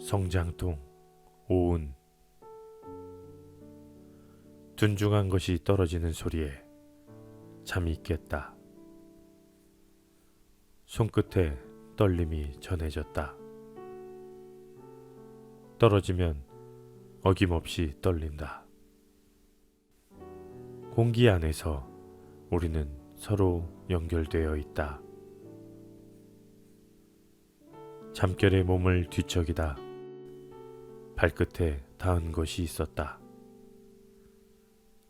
성장통, 오은. 둔중한 것이 떨어지는 소리에 잠이 깼다. 손끝에 떨림이 전해졌다. 떨어지면 어김없이 떨린다. 공기 안에서 우리는 서로 연결되어 있다. 잠결에 몸을 뒤척이다 발끝에 닿은 것이 있었다.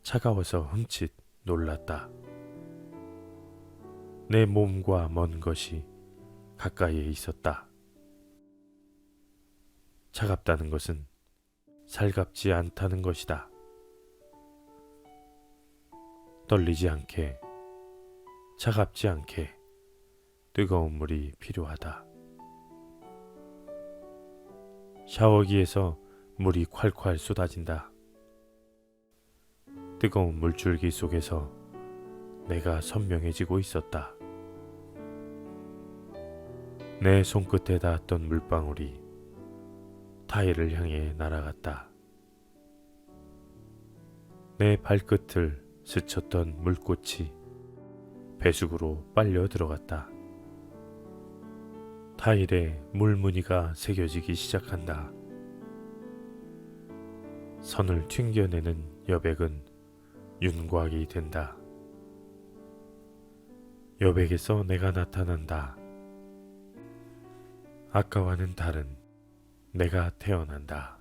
차가워서 흠칫 놀랐다. 내 몸과 먼 것이 가까이에 있었다. 차갑다는 것은 살갑지 않다는 것이다. 떨리지 않게, 차갑지 않게 뜨거운 물이 필요하다. 샤워기에서 물이 콸콸 쏟아진다. 뜨거운 물줄기 속에서 내가 선명해지고 있었다. 내 손끝에 닿았던 물방울이 타일을 향해 날아갔다. 내 발끝을 스쳤던 물꽃이 배수구로 빨려 들어갔다. 타일에 물무늬가 새겨지기 시작한다. 선을 튕겨내는 여백은 윤곽이 된다. 여백에서 내가 나타난다. 아까와는 다른 내가 태어난다.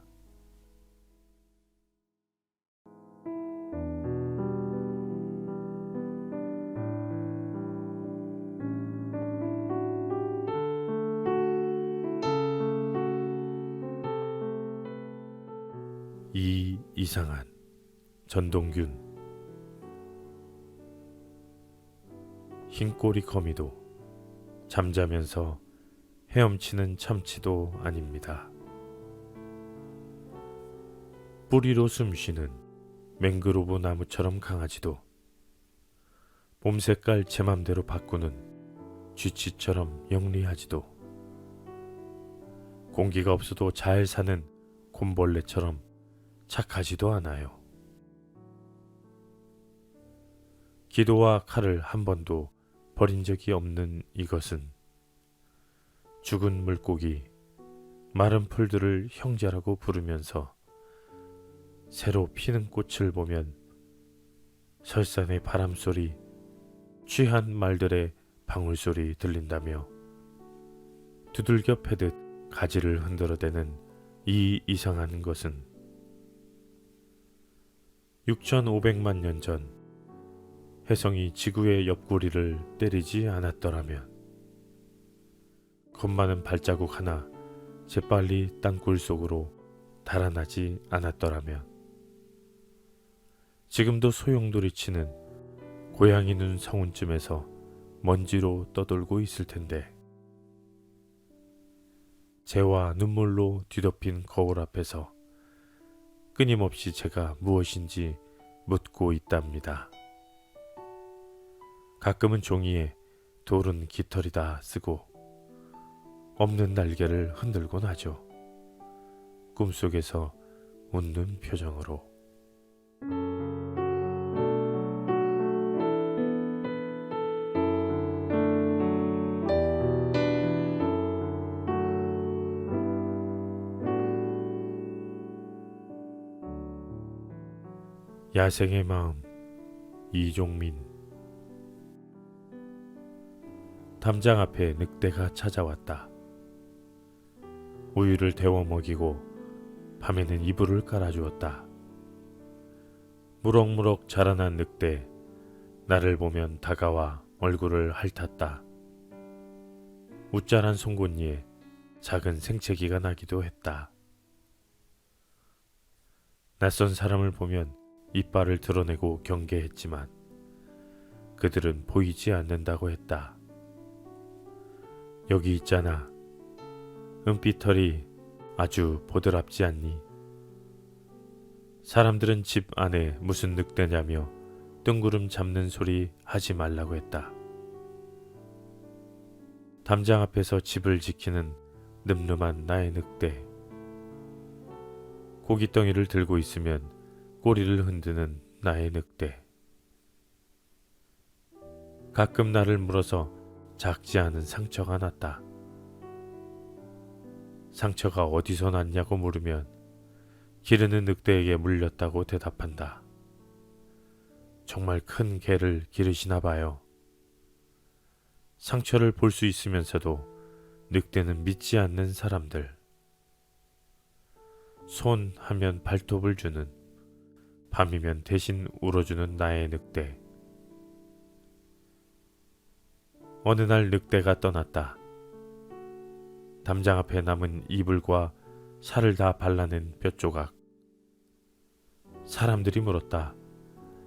이상한 전동균. 흰꼬리 거미도 잠자면서 헤엄치는 참치도 아닙니다. 뿌리로 숨쉬는 맹그로브 나무처럼 강아지도 봄 색깔 제 맘대로 바꾸는 쥐치처럼 영리하지도 공기가 없어도 잘 사는 곰벌레처럼 착하지도 않아요. 기도와 칼을 한 번도 버린 적이 없는 이것은 죽은 물고기, 마른 풀들을 형제라고 부르면서 새로 피는 꽃을 보면 설산의 바람소리, 취한 말들의 방울소리 들린다며 두들겨 패듯 가지를 흔들어대는 이 이상한 것은 6,500만 년 전 혜성이 지구의 옆구리를 때리지 않았더라면, 겁많은 발자국 하나 재빨리 땅굴 속으로 달아나지 않았더라면, 지금도 소용돌이치는 고양이 눈 성운쯤에서 먼지로 떠돌고 있을 텐데, 재와 눈물로 뒤덮인 거울 앞에서 끊임없이 제가 무엇인지 묻고 있답니다. 가끔은 종이에 돌은 깃털이다 쓰고 없는 날개를 흔들곤 하죠. 꿈속에서 웃는 표정으로. 야생의 마음, 이종민. 담장 앞에 늑대가 찾아왔다. 우유를 데워 먹이고 밤에는 이불을 깔아주었다. 무럭무럭 자라난 늑대, 나를 보면 다가와 얼굴을 핥았다. 웃자란 송곳니에 작은 생채기가 나기도 했다. 낯선 사람을 보면 이빨을 드러내고 경계했지만 그들은 보이지 않는다고 했다. 여기 있잖아. 은빛털이 아주 보드랍지 않니? 사람들은 집 안에 무슨 늑대냐며 뜬구름 잡는 소리 하지 말라고 했다. 담장 앞에서 집을 지키는 늠름한 나의 늑대. 고깃덩이를 들고 있으면 꼬리를 흔드는 나의 늑대. 가끔 나를 물어서 작지 않은 상처가 났다. 상처가 어디서 났냐고 물으면 기르는 늑대에게 물렸다고 대답한다. 정말 큰 개를 기르시나 봐요. 상처를 볼 수 있으면서도 늑대는 믿지 않는 사람들. 손 하면 발톱을 주는, 밤이면 대신 울어주는 나의 늑대. 어느 날 늑대가 떠났다. 담장 앞에 남은 이불과 살을 다 발라낸 뼈조각. 사람들이 물었다.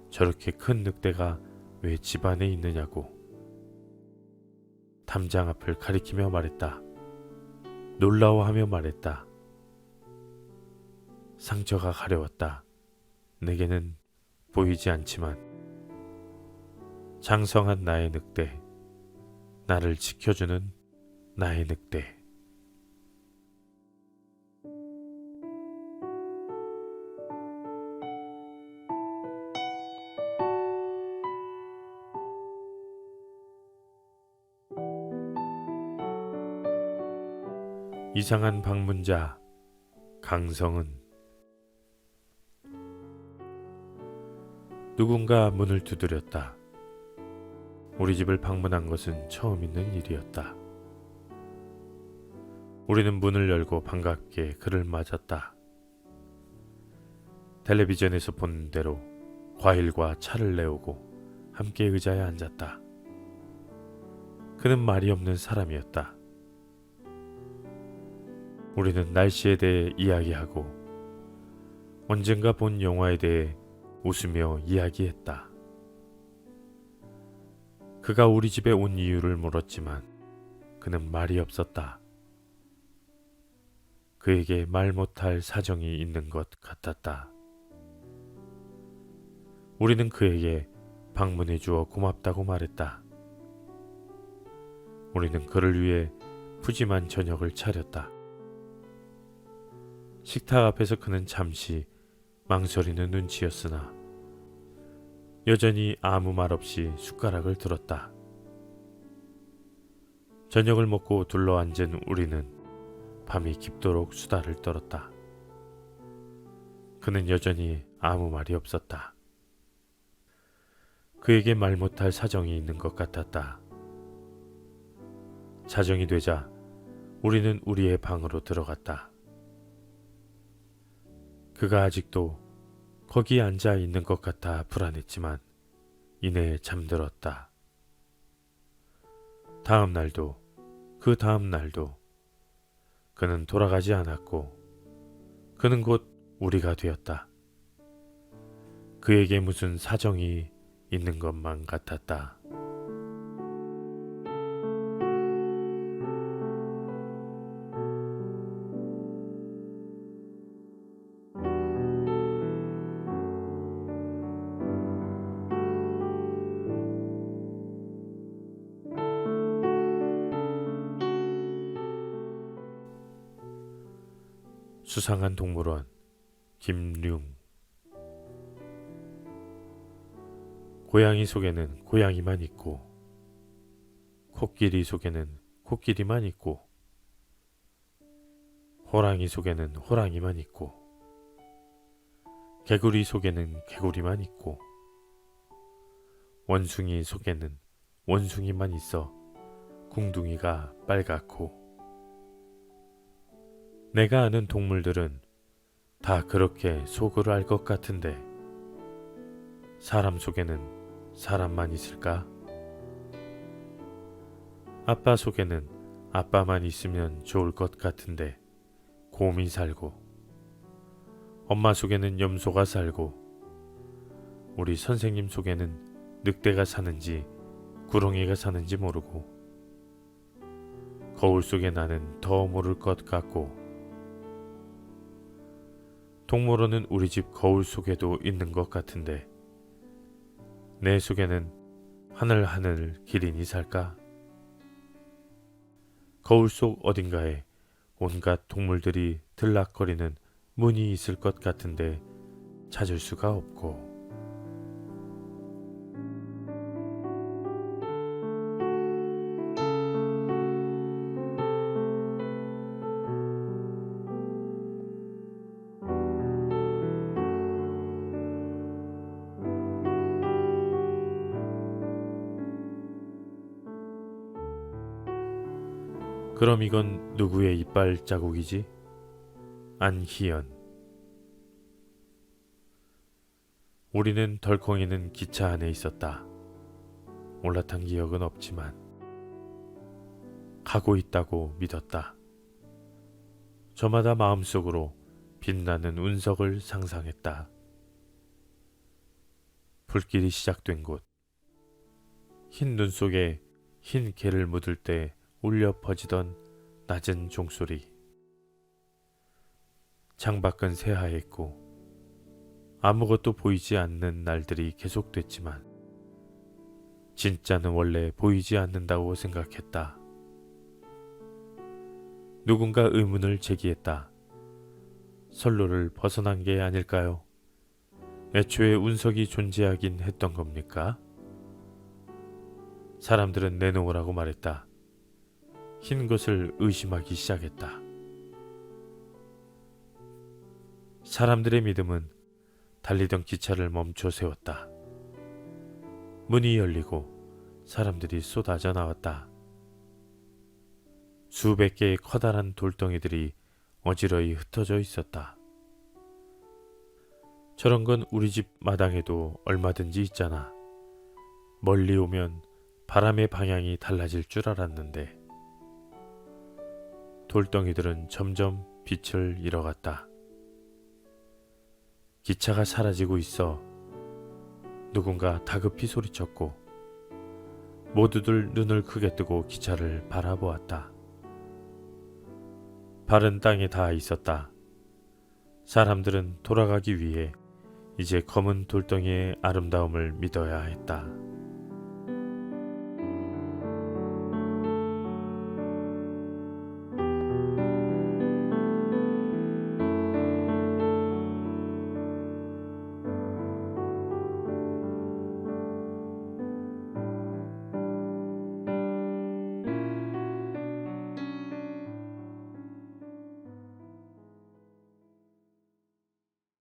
저렇게 큰 늑대가 왜 집안에 있느냐고. 담장 앞을 가리키며 말했다. 놀라워하며 말했다. 상처가 가려웠다. 내게는 보이지 않지만 장성한 나의 늑대, 나를 지켜주는 나의 늑대. 이상한 방문자 강성은. 누군가 문을 두드렸다. 우리 집을 방문한 것은 처음 있는 일이었다. 우리는 문을 열고 반갑게 그를 맞았다. 텔레비전에서 본 대로 과일과 차를 내오고 함께 의자에 앉았다. 그는 말이 없는 사람이었다. 우리는 날씨에 대해 이야기하고 언젠가 본 영화에 대해 웃으며 이야기했다. 그가 우리 집에 온 이유를 물었지만 그는 말이 없었다. 그에게 말 못할 사정이 있는 것 같았다. 우리는 그에게 방문해 주어 고맙다고 말했다. 우리는 그를 위해 푸짐한 저녁을 차렸다. 식탁 앞에서 그는 잠시 망설이는 눈치였으나 여전히 아무 말 없이 숟가락을 들었다. 저녁을 먹고 둘러앉은 우리는 밤이 깊도록 수다를 떨었다. 그는 여전히 아무 말이 없었다. 그에게 말 못할 사정이 있는 것 같았다. 자정이 되자 우리는 우리의 방으로 들어갔다. 그가 아직도 거기에 앉아 있는 것 같아 불안했지만 이내 잠들었다. 다음 날도 그 다음 날도 그는 돌아가지 않았고 그는 곧 우리가 되었다. 그에게 무슨 사정이 있는 것만 같았다. 수상한 동물원 김룡. 고양이 속에는 고양이만 있고 코끼리 속에는 코끼리만 있고 호랑이 속에는 호랑이만 있고 개구리 속에는 개구리만 있고 원숭이 속에는 원숭이만 있어 궁둥이가 빨갛고 내가 아는 동물들은 다 그렇게 속을 알 것 같은데 사람 속에는 사람만 있을까? 아빠 속에는 아빠만 있으면 좋을 것 같은데 곰이 살고 엄마 속에는 염소가 살고 우리 선생님 속에는 늑대가 사는지 구렁이가 사는지 모르고 거울 속에 나는 더 모를 것 같고 동물원은 우리 집 거울 속에도 있는 것 같은데 내 속에는 하늘하늘 기린이 살까? 거울 속 어딘가에 온갖 동물들이 들락거리는 문이 있을 것 같은데 찾을 수가 없고, 그럼 이건 누구의 이빨 자국이지? 안희연. 우리는 덜컹이는 기차 안에 있었다. 올라탄 기억은 없지만 가고 있다고 믿었다. 저마다 마음속으로 빛나는 운석을 상상했다. 불길이 시작된 곳. 흰 눈 속에 흰 개를 묻을 때 울려 퍼지던 낮은 종소리. 창밖은 새하였고 아무것도 보이지 않는 날들이 계속됐지만 진짜는 원래 보이지 않는다고 생각했다. 누군가 의문을 제기했다. 선로를 벗어난 게 아닐까요? 애초에 운석이 존재하긴 했던 겁니까? 사람들은 내놓으라고 말했다. 흰 것을 의심하기 시작했다. 사람들의 믿음은 달리던 기차를 멈춰 세웠다. 문이 열리고 사람들이 쏟아져 나왔다. 수백 개의 커다란 돌덩이들이 어지러이 흩어져 있었다. 저런 건 우리 집 마당에도 얼마든지 있잖아. 멀리 오면 바람의 방향이 달라질 줄 알았는데. 돌덩이들은 점점 빛을 잃어갔다. 기차가 사라지고 있어. 누군가 다급히 소리쳤고 모두들 눈을 크게 뜨고 기차를 바라보았다. 발은 땅에 닿아 있었다. 사람들은 돌아가기 위해 이제 검은 돌덩이의 아름다움을 믿어야 했다.